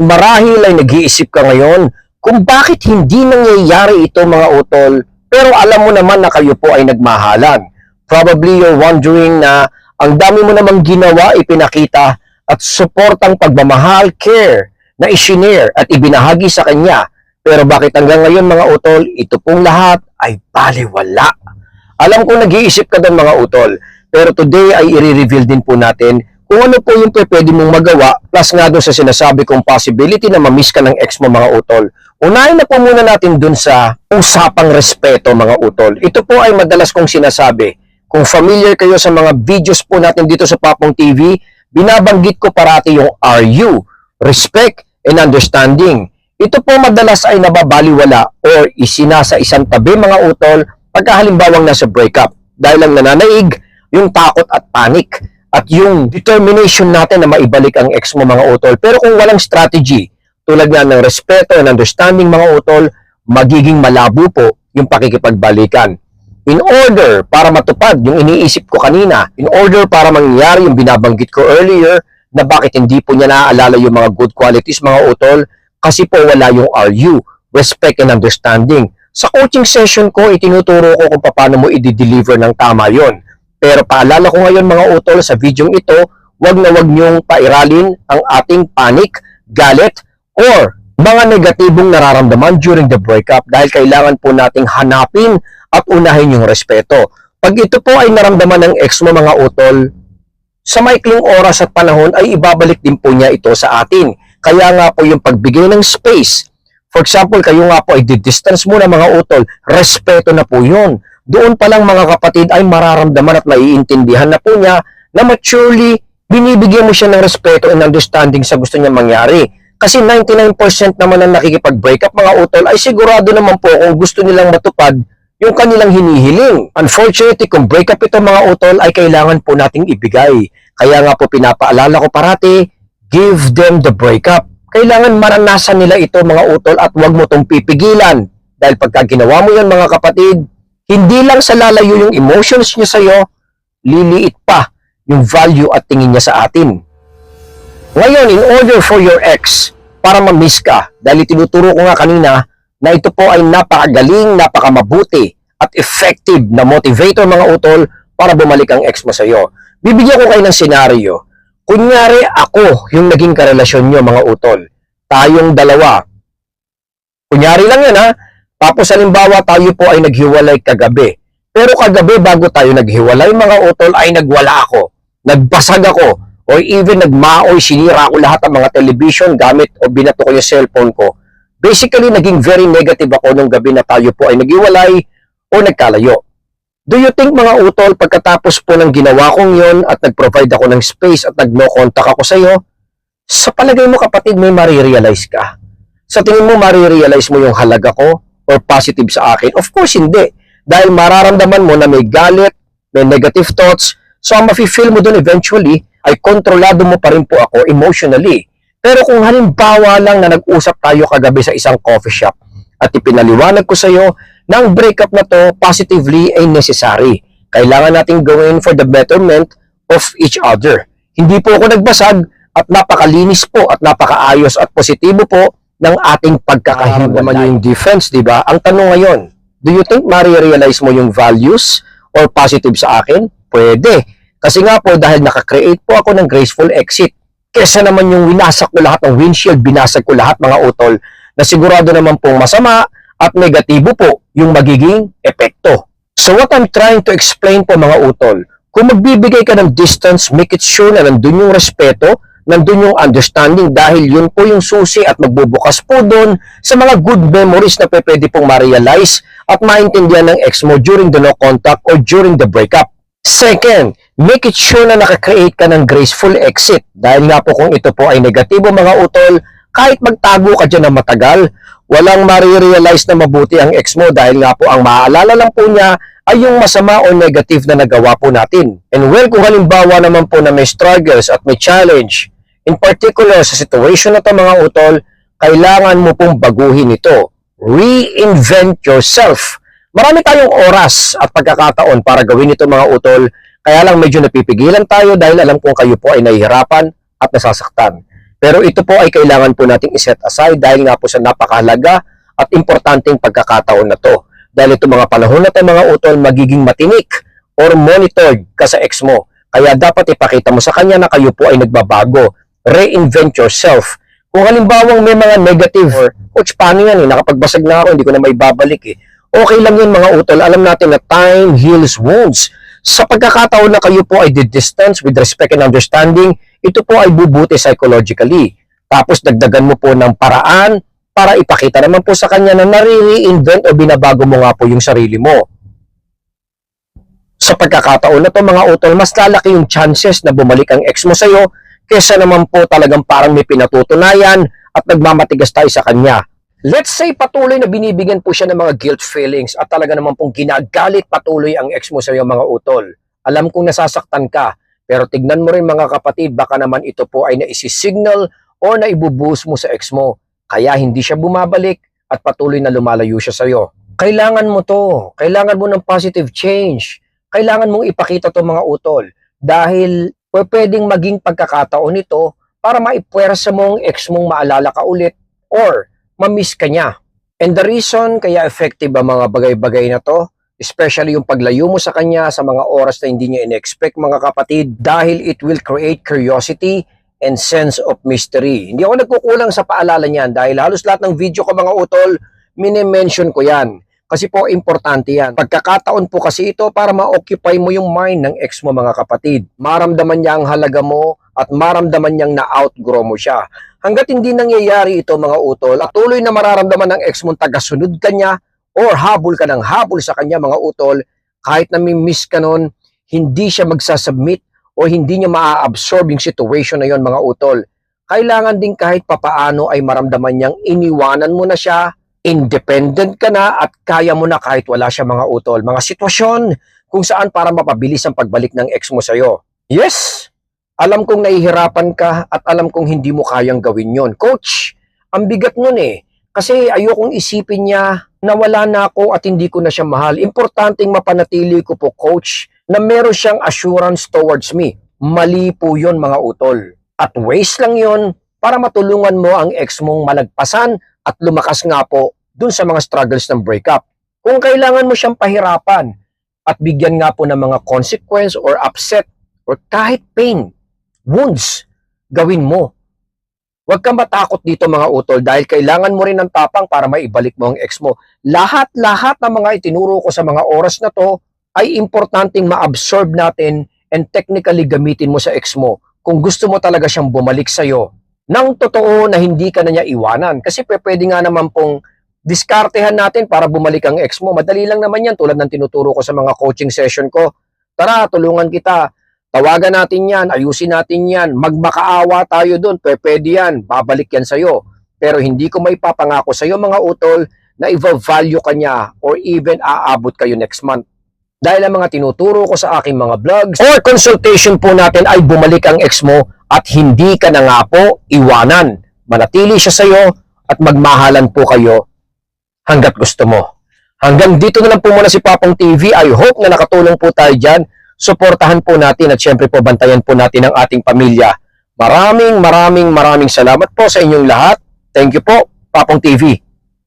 Marahil ay nag-iisip ka ngayon kung bakit hindi nangyayari ito mga utol, pero alam mo naman na kayo po ay nagmahalan. Probably you're wondering na ang dami mo namang ginawa, ipinakita at suportang pagmamahal, care na isinare at ibinahagi sa kanya. Pero bakit hanggang ngayon mga utol, ito pong lahat ay baliwala. Alam ko nag-iisip ka doon mga utol, pero today ay i-reveal din po natin kung ano po yung pwede mong magawa, plus nga doon sa sinasabi kong possibility na mamiss ka ng ex mo mga utol. Unahin na po muna natin doon sa usapang respeto mga utol. Ito po ay madalas kong sinasabi. Kung familiar kayo sa mga videos po natin dito sa Papong TV, binabanggit ko parati yung RU, respect and understanding. Ito po madalas ay nababaliwala or isinasa isang tabi mga utol pagka halimbawang nasa breakup. Dahil lang nananaig yung takot at panic at yung determination natin na maibalik ang ex mo mga utol. Pero kung walang strategy, tulad nga ng respeto and understanding mga utol, magiging malabo po yung pakikipagbalikan. In order para matupad yung iniisip ko kanina, in order para mangyari yung binabanggit ko earlier, na bakit hindi po niya naaalala yung mga good qualities mga utol, kasi po wala yung RU, respect and understanding. Sa coaching session ko, itinuturo ko kung paano mo i-deliver ng tama yon. Pero paalala ko ngayon mga utol sa video ito, wag na wag niyong pairalin ang ating panic, galit, or mga negatibong nararamdaman during the breakup dahil kailangan po nating hanapin at unahin yung respeto. Pag ito po ay naramdaman ng ex mo mga utol, sa maikling oras at panahon ay ibabalik din po niya ito sa atin. Kaya nga po yung pagbigay ng space. For example, kayo nga po ay distance muna mga utol, respeto na po yun. Doon pa lang mga kapatid ay mararamdaman at maiintindihan na po niya na maturely binibigyan mo siya ng respeto and understanding sa gusto niya mangyari. Kasi 99% naman ang nakikipag-breakup mga utol ay sigurado naman po kung gusto nilang matupad yung kanilang hinihiling. Unfortunately, kung breakup ito mga utol ay kailangan po nating ibigay. Kaya nga po pinapaalala ko parati, give them the breakup. Kailangan maranasan nila ito mga utol at huwag mo itong pipigilan. Dahil pagka ginawa mo yan mga kapatid, hindi lang sa lalayo yung emotions niya sa'yo, liliit pa yung value at tingin niya sa atin. Ngayon, in order for your ex, para ma-miss ka, dahil tinuturo ko nga kanina, na ito po ay napakagaling, napakamabuti, at effective na motivator mga utol para bumalik ang ex mo sa'yo. Bibigyan ko kayo ng senaryo. Kunyari ako yung naging karelasyon nyo mga utol. Tayong dalawa. Kunyari lang yan ha. Tapos halimbawa tayo po ay naghiwalay kagabi. Pero kagabi bago tayo naghiwalay mga utol ay nagwala ako. Nagbasag ako. Or even nagmaoy, sinira ko lahat ng mga television gamit o binato ko yung cellphone ko. Basically, naging very negative ako nung gabi na tayo po ay naghiwalay o nagkalayo. Do you think mga utol, pagkatapos po ng ginawa kong yon at nag-provide ako ng space at nag-no contact ako sa iyo, sa palagay mo kapatid may marirealize ka? Sa tingin mo marirealize mo yung halaga ko? Or positive sa akin? Of course, hindi. Dahil mararamdaman mo na may galit, may negative thoughts, so ang mafe-feel mo doon eventually ay kontrolado mo pa rin po ako emotionally. Pero kung halimbawa lang na nag-usap tayo kagabi sa isang coffee shop at ipinaliwanag ko sa iyo na ang breakup na to positively ay necessary. Kailangan nating gawin for the betterment of each other. Hindi po ako nagbasag at napakalinis po at napakaayos at positibo po ng ating pagkakahiwalay. Naman yung defense, di ba? Ang tanong ngayon, do you think marirealize mo yung values or positive sa akin? Pwede. Kasi nga po, dahil nakakreate po ako ng graceful exit, kesa naman yung winasak ko lahat ng windshield, binasag ko lahat mga utol, na sigurado naman pong masama at negatibo po yung magiging epekto. So what I'm trying to explain po mga utol, kung magbibigay ka ng distance, make it sure na nandun yung respeto, nandun yung understanding dahil yun po yung susi at magbubukas po doon sa mga good memories na pwede pong ma-realize at maintindihan ng ex mo during the no contact or during the breakup. Second, make it sure na nakakreate ka ng graceful exit dahil nga po kung ito po ay negatibo mga utol, kahit magtago ka dyan ng matagal, walang marirealize na mabuti ang ex mo dahil nga po ang maaalala lang po niya ay yung masama o negative na nagawa po natin. And well, kung halimbawa naman po na may struggles at may challenge, in particular sa situation na ito mga utol, kailangan mo pong baguhin ito. Reinvent yourself. Marami tayong oras at pagkakataon para gawin ito mga utol, kaya lang medyo napipigilan tayo dahil alam kong kayo po ay nahihirapan at nasasaktan. Pero ito po ay kailangan po nating iset aside dahil nga po sa napakahalaga at importanteng pagkakataon na to. Dahil ito mga panahon na tayo mga utol, magiging matinik or monitored ka sa ex mo. Kaya dapat ipakita mo sa kanya na kayo po ay nagbabago. Reinvent yourself. Kung halimbawang may mga negative, coach, paano yan eh? Nakapagbasag na ako, hindi ko na may babalik eh. Okay lang yun mga utol. Alam natin na time heals wounds. Sa pagkakataon na kayo po ay distance with respect and understanding, ito po ay bubuti psychologically. Tapos dagdagan mo po ng paraan para ipakita naman po sa kanya na nare-reinvent o binabago mo nga po yung sarili mo. Sa pagkakataon na to mga utol, mas lalaki yung chances na bumalik ang ex mo sa'yo kesa naman po talagang parang may pinatutunayan at nagmamatigas tayo sa kanya. Let's say patuloy na binibigyan po siya ng mga guilt feelings at talaga naman pong ginagalit patuloy ang ex mo sa'yo mga utol. Alam kong nasasaktan ka, pero tignan mo rin mga kapatid, baka naman ito po ay naisisignal o naibubuhos mo sa ex mo. Kaya hindi siya bumabalik at patuloy na lumalayo siya sa'yo. Kailangan mo to. Kailangan mo ng positive change. Kailangan mong ipakita to mga utol. Dahil pwedeng maging pagkakataon nito para maipuwersa mong ex mong maalala ka ulit or ma-miss ka niya. And the reason kaya effective ang mga bagay-bagay na to, especially yung paglayo mo sa kanya sa mga oras na hindi niya in-expect mga kapatid, dahil it will create curiosity and sense of mystery. Hindi ako nagkukulang sa paalala niyan dahil halos lahat ng video ko mga utol, mini-mention ko yan. Kasi po importante yan. Pagkakataon po kasi ito para ma-occupy mo yung mind ng ex mo mga kapatid. Maramdaman niya ang halaga mo at maramdaman niyang na-outgrow mo siya. Hanggat hindi nangyayari ito mga utol, at tuloy na mararamdaman ng ex mong tagasunod ka niya or habol ka ng habol sa kanya mga utol, kahit na miss ka nun, hindi siya magsasubmit o hindi niya maa-absorb yung situation na yon mga utol. Kailangan din kahit papaano ay maramdaman niyang iniwanan mo na siya, independent ka na at kaya mo na kahit wala siya mga utol. Mga sitwasyon kung saan para mapabilis ang pagbalik ng ex mo sa'yo. Yes! Alam kong nahihirapan ka at alam kong hindi mo kayang gawin yon. Coach, ang bigat nun eh. Kasi ayokong isipin niya na wala na ako at hindi ko na siya mahal. Importanteng mapanatili ko po, coach, na meron siyang assurance towards me. Mali po yon mga utol. At waste lang yon para matulungan mo ang ex mong malagpasan at lumakas nga po dun sa mga struggles ng breakup. Kung kailangan mo siyang pahirapan at bigyan nga po ng mga consequence or upset or kahit pain, wounds, gawin mo. Huwag kang matakot dito mga utol dahil kailangan mo rin ng tapang para maibalik mo ang ex mo. Lahat-lahat ng mga itinuro ko sa mga oras na to ay importanteng ma-absorb natin and technically gamitin mo sa ex mo kung gusto mo talaga siyang bumalik sa'yo nang totoo na hindi ka na niya iwanan. Kasi pwede nga naman pong diskartehan natin para bumalik ang ex mo. Madali lang naman yan tulad ng tinuturo ko sa mga coaching session ko. Tara, tulungan kita. Tawagan natin yan, ayusin natin yan, magmakaawa tayo doon, pwede yan, babalik yan sa'yo. Pero hindi ko may papangako sa'yo mga utol na i-value ka niya or even aabot kayo next month. Dahil ang mga tinuturo ko sa aking mga vlogs or consultation po natin ay bumalik ang ex mo at hindi ka na nga po iwanan. Manatili siya sa'yo at magmahalan po kayo hanggat gusto mo. Hanggang dito na lang po muna si Papong TV. I hope na nakatulong po tayo dyan. Suportahan po natin at syempre po bantayan po natin ang ating pamilya. Maraming salamat po sa inyong lahat. Thank you po, Papong TV.